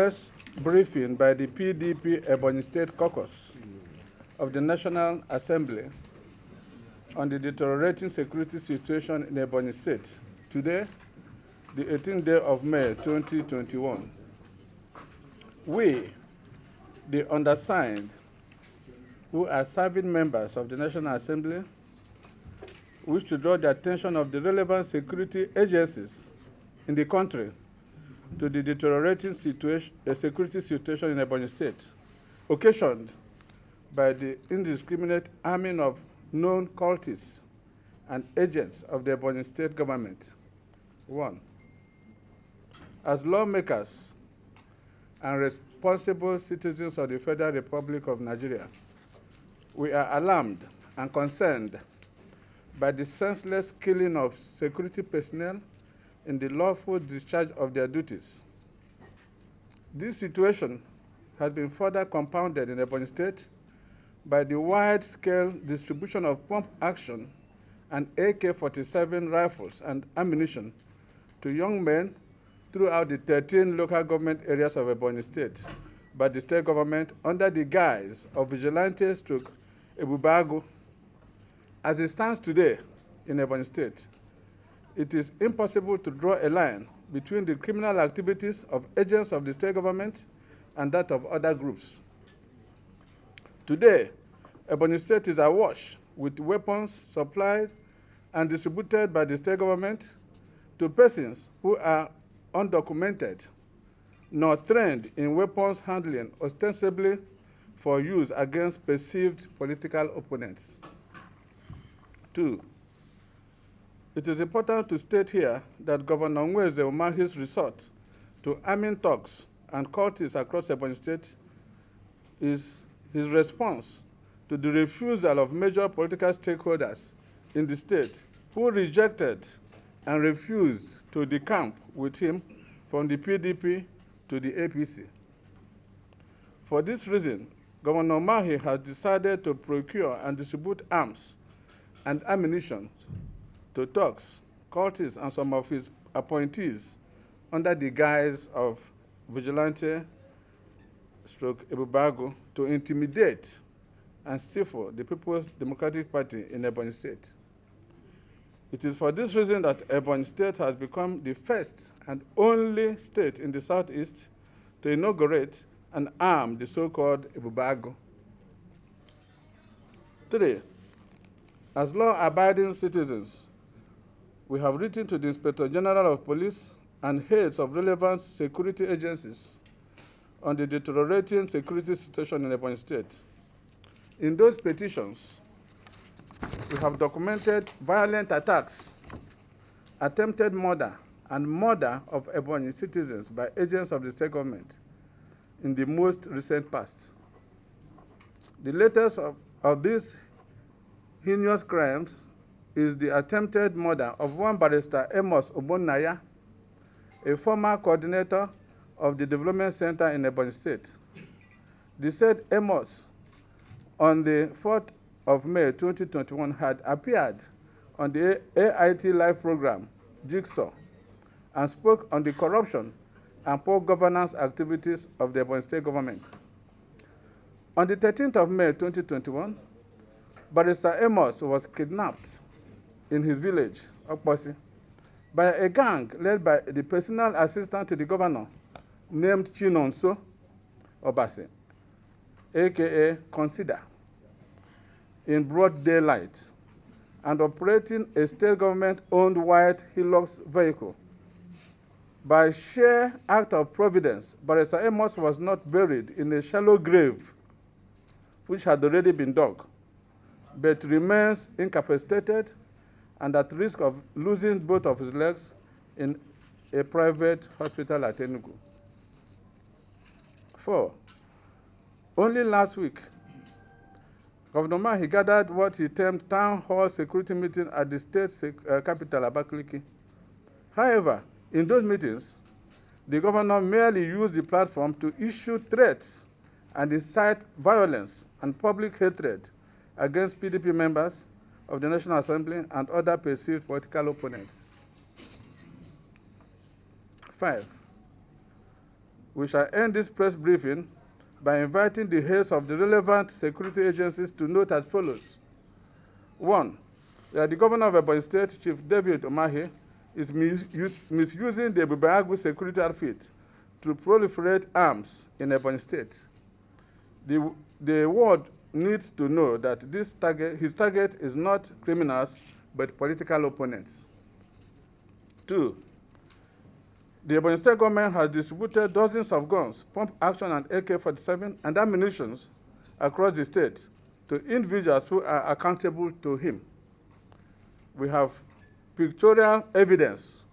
press briefing by the PDP Ebonyi State Caucus of the National Assembly on the deteriorating security situation in Ebonyi State today, the 18th day of May 2021. We, the undersigned, who are serving members of the National Assembly, wish to draw the attention of the relevant security agencies in the country to the deteriorating security situation in Ebonyi State, occasioned by the indiscriminate arming of known cultists and agents of the Ebonyi State government. 1. As lawmakers and responsible citizens of the Federal Republic of Nigeria, we are alarmed and concerned by the senseless killing of security personnel in the lawful discharge of their duties. This situation has been further compounded in Ebonyi State by the wide-scale distribution of pump-action and AK-47 rifles and ammunition to young men throughout the 13 local government areas of Ebonyi State by the state government under the guise of vigilante stroke Ebubago. As it stands today in Ebonyi State, it is impossible to draw a line between the criminal activities of agents of the state government and that of other groups. Today, Ebonyi State is awash with weapons supplied and distributed by the state government to persons who are undocumented nor trained in weapons handling ostensibly for use against perceived political opponents. 2. It is important to state here that Governor Nweze Umahi's resort to arming thugs and cultists across Ebonyi State is his response to the refusal of major political stakeholders in the state who rejected and refused to decamp with him from the PDP to the APC. For this reason, Governor Umahi has decided to procure and distribute arms and ammunition to thugs, cultists, and some of his appointees under the guise of vigilante stroke Ebubago to intimidate and stifle the People's Democratic Party in Ebonyi State. It is for this reason that Ebonyi State has become the first and only state in the Southeast to inaugurate and arm the so-called Ebubago. 3. As law-abiding citizens, we have written to the Inspector General of Police and heads of relevant security agencies on the deteriorating security situation in Ebonyi State. In those petitions, we have documented violent attacks, attempted murder, and murder of Ebonyi citizens by agents of the state government in the most recent past. The latest of these heinous crimes is the attempted murder of one barrister Amos Obonnaya, a former coordinator of the Development Center in Ebonyi State. The said Amos, on the 4th of May 2021, had appeared on the AIT Live program, Jigsaw, and spoke on the corruption and poor governance activities of the Ebonyi State government. On the 13th of May 2021, Barrister Amos was kidnapped in his village, Okposi, by a gang led by the personal assistant to the governor named Chinonso Obasi, aka Consider, in broad daylight, and operating a state government-owned white Hilux vehicle. By sheer act of providence, Barrister Amos was not buried in a shallow grave, which had already been dug, but remains incapacitated and at risk of losing both of his legs in a private hospital at Enugu. 4. Only last week, Governor Mahi gathered what he termed town hall security meeting at the state capital, Abakaliki. However, in those meetings, the governor merely used the platform to issue threats and incite violence and public hatred against PDP members of the National Assembly and other perceived political opponents. 5. We shall end this press briefing by inviting the heads of the relevant security agencies to note as follows. 1. That the governor of Ebonyi State, Chief David Umahi, is misusing the Ebonyi security outfit to proliferate arms in Ebonyi State. The world needs to know that his target is not criminals, but political opponents. 2. The Ebonyi State government has distributed dozens of guns, pump action and AK-47 and ammunition across the state to individuals who are accountable to him. We have pictorial evidence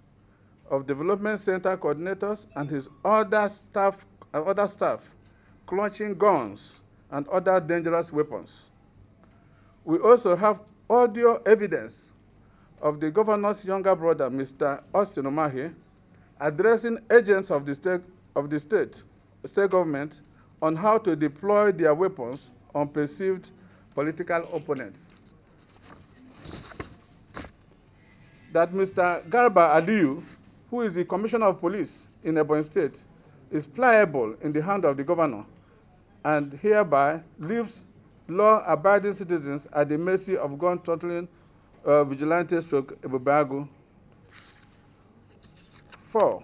of development center coordinators and his other staff clutching guns and other dangerous weapons. We also have audio evidence of the governor's younger brother, Mr. Austin Umahi, addressing agents of the state government on how to deploy their weapons on perceived political opponents. That Mr. Garba Aliyu, who is the Commissioner of Police in Ebonyi State, is pliable in the hand of the governor and hereby leaves law-abiding citizens at the mercy of gun-tottling vigilante stroke Ebubagu. 4.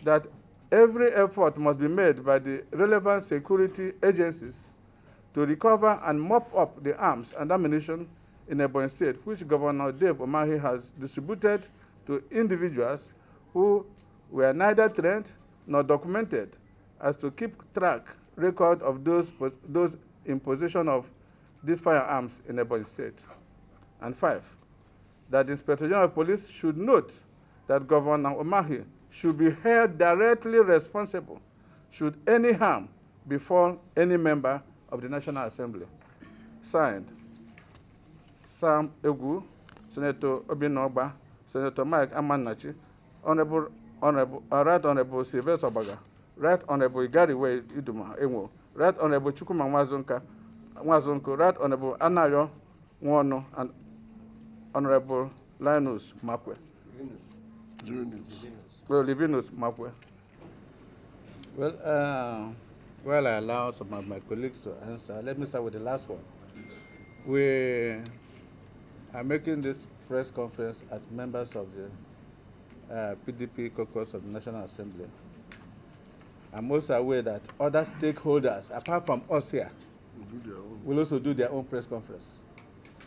That every effort must be made by the relevant security agencies to recover and mop up the arms and ammunition in Ebonyi State, which Governor Dave Umahi has distributed to individuals who were neither trained nor documented as to keep record of those in possession of these firearms in Ebonyi State. And 5, that the Inspector General of Police should note that Governor Umahi should be held directly responsible should any harm befall any member of the National Assembly. Signed, Sam Egu, Senator Obinogba, Senator Mike Amanachi, Right Honorable Sylvester Obaga, Right Honorable Igariwe Iduma Enwo, Right Honorable Chukuma Mwazonko, Right Honorable Anayo Nwono, and Honorable Linus Makwe. Livinus Makwe. Well, while I allow some of my colleagues to answer, let me start with the last one. We are making this press conference as members of the PDP caucus of the National Assembly. I'm also aware that other stakeholders, apart from us here, will also do their own press conference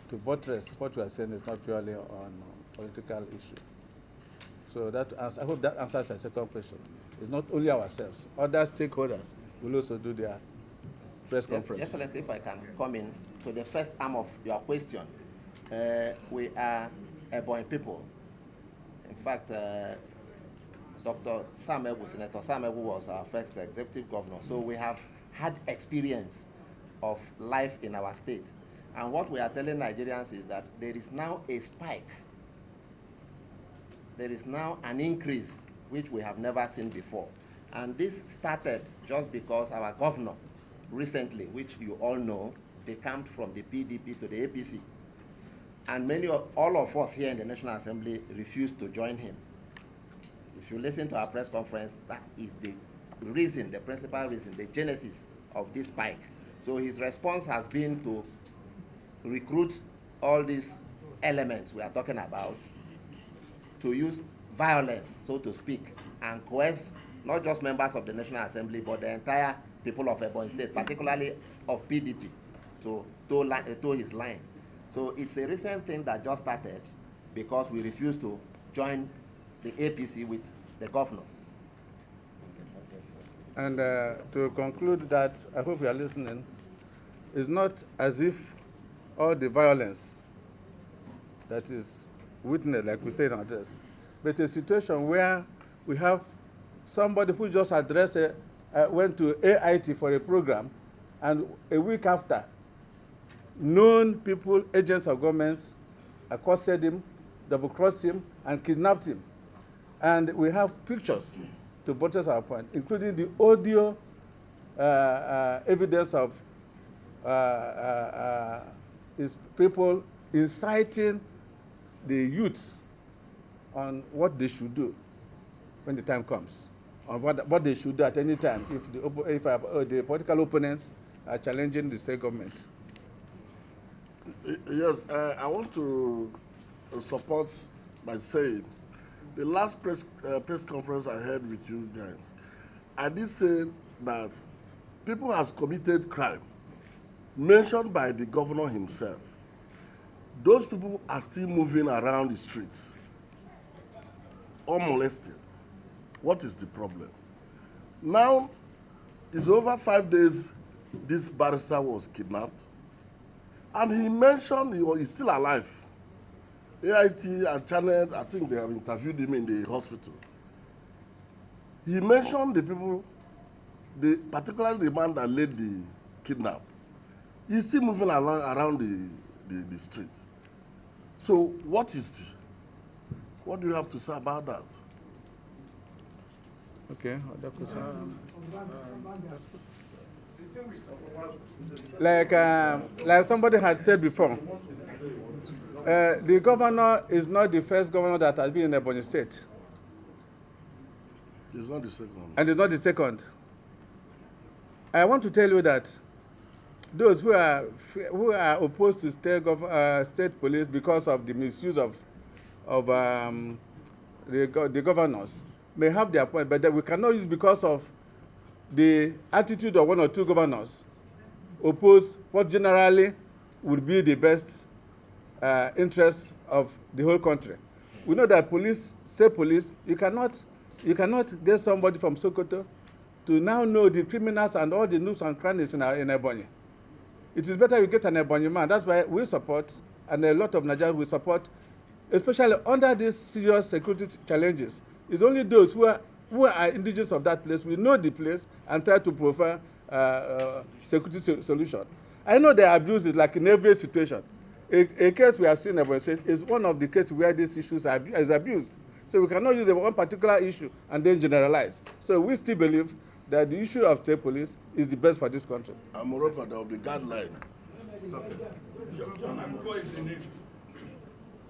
to buttress what we are saying is not purely on political issue. So that I hope that answers the second question. It's not only ourselves. Other stakeholders will also do their press conference. Excellency, if I can come in to the first arm of your question. We are Ebonyi people. In fact, Dr. Senator Sam Egu was our first executive governor. So we have had experience of life in our state. And what we are telling Nigerians is that there is now a spike. There is now an increase which we have never seen before. And this started just because our governor recently, which you all know, decamped from the PDP to the APC. And all of us here in the National Assembly refused to join him. If you listen to our press conference, that is the reason, the principal reason, the genesis of this spike. So his response has been to recruit all these elements we are talking about to use violence, so to speak, and coerce not just members of the National Assembly, but the entire people of Ebonyi State, particularly of PDP, to toe his line. So it's a recent thing that just started because we refused to join the APC with the governor. And to conclude that, I hope you are listening, it's not as if all the violence that is witnessed, like we say in our address, but a situation where we have somebody who just addressed, went to AIT for a program, and a week after, known people, agents of governments, accosted him, double-crossed him, and kidnapped him. And we have pictures to buttress our point, including the audio evidence of his people inciting the youths on what they should do when the time comes on what they should do at any time if the political opponents are challenging the state government. Yes, I want to support by saying the last press conference I had with you guys, I did say that people has committed crime mentioned by the governor himself. Those people are still moving around the streets unmolested. What is the problem? Now, it's over 5 days this barrister was kidnapped, and he mentioned he's still alive. AIT and Channel, I think they have interviewed him in the hospital. He mentioned the people, particularly the man that led the kidnap. He's still moving around the street. So what do you have to say about that? Okay, like somebody had said before, the governor is not the first governor that has been in Ebonyi State. It's not the second. And it's not the second. I want to tell you that those who are opposed to state police because of the misuse of the governors may have their point, but that we cannot use because of the attitude of one or two governors oppose what generally would be the best interests of the whole country. We know that state police, you cannot get somebody from Sokoto to now know the criminals and all the nooks and crannies in Ebonyi. It is better you get an Ebonyi man. That's why we support, and a lot of Nigerians will support, especially under these serious security challenges. It's only those who are indigenous of that place, we know the place, and try to provide security solution. I know there are abuses, like in every situation. A case we have seen in Ebonyi State is one of the cases where these issues is abused. So we cannot use one particular issue and then generalize. So we still believe that the issue of state police is the best for this country. And moreover, there will be guideline.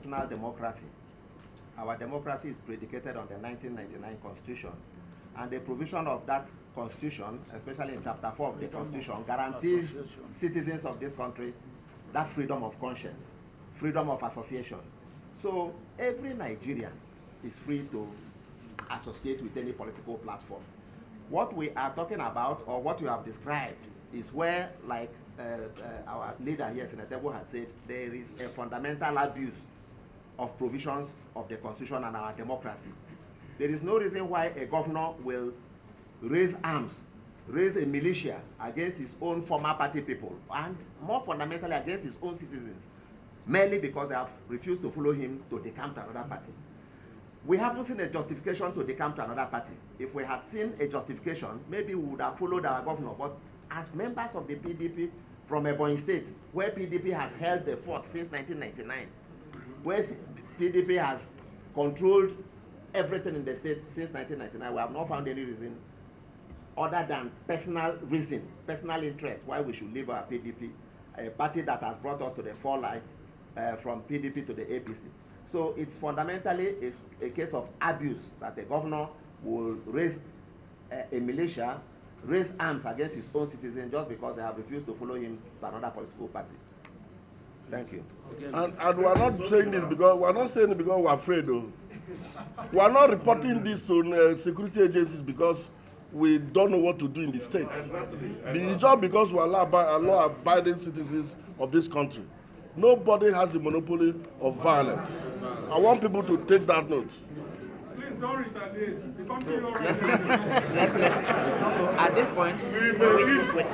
National democracy. Our democracy is predicated on the 1999 Constitution. And the provision of that Constitution, especially in Chapter 4 of the Constitution, guarantees citizens of this country that freedom of conscience, freedom of association. So every Nigerian is free to associate with any political platform. What we are talking about, or what you have described, is where, like our leader here, Senator Ebo, has said, there is a fundamental abuse of provisions of the Constitution and our democracy. There is no reason why a governor will raise arms, raise a militia against his own former party people, and more fundamentally against his own citizens, merely because they have refused to follow him to decamp to another party. We haven't seen a justification to decamp to another party. If we had seen a justification, maybe we would have followed our governor. But as members of the PDP from Ebonyi State, where PDP has held the fort since 1999, where PDP has controlled everything in the state since 1999, we have not found any reason other than personal interest, why we should leave our PDP, a party that has brought us to the forelight from PDP to the APC. So it's fundamentally a case of abuse that the governor will raise a militia, raise arms against his own citizens just because they have refused to follow him to another political party. Thank you. And we are not saying this because we're afraid. Though. We are not reporting this to security agencies because we don't know what to do in the state. It's just because we are law-abiding citizens of this country. Nobody has the monopoly of violence. I want people to take that note. Please don't retaliate. Let's listen. So at this point,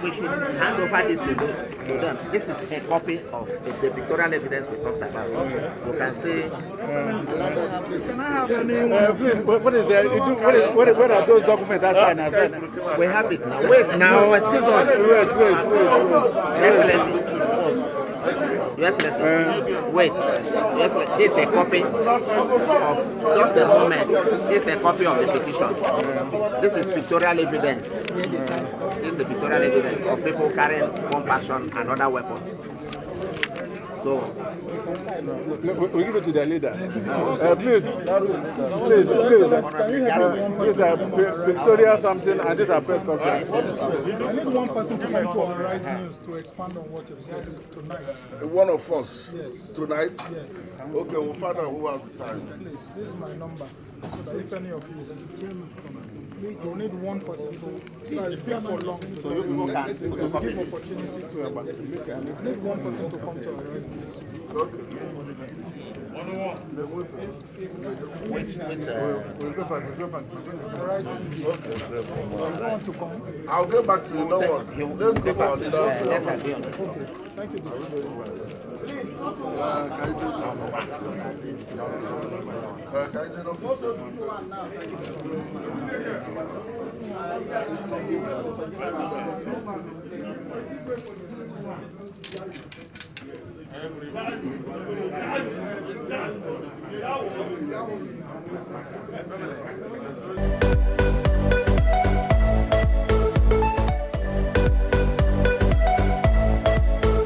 we should hand over this to them. This is a copy of the pictorial evidence we talked about. You can see. Can I have any? What is that? What are those documents that We have it now. Wait now. Excuse us. Wait. Yes, wait. Yes, this is a copy of, just a moment, this is a copy of the petition. This is pictorial evidence. This is the pictorial evidence of people carrying pump action and other weapons. So, We give it to the leader. Please, Victoria something, and this is a press conference. I need one person to come to Arise News to expand on what you've said tonight. One of us? Yes. Tonight? Yes. Okay, we'll find out who has the time. Please, this is my number. So that if any of you is we'll need one person to speak for long. so you people can Give photocopy. opportunity to need one person to come to Arise News. Okay. Arise TV. You want to come? I'll get back to you, don't worry. Let's go to our leader's office. Okay. Thank you, Discipline. Can you just have office here? Can you take office? Everybody.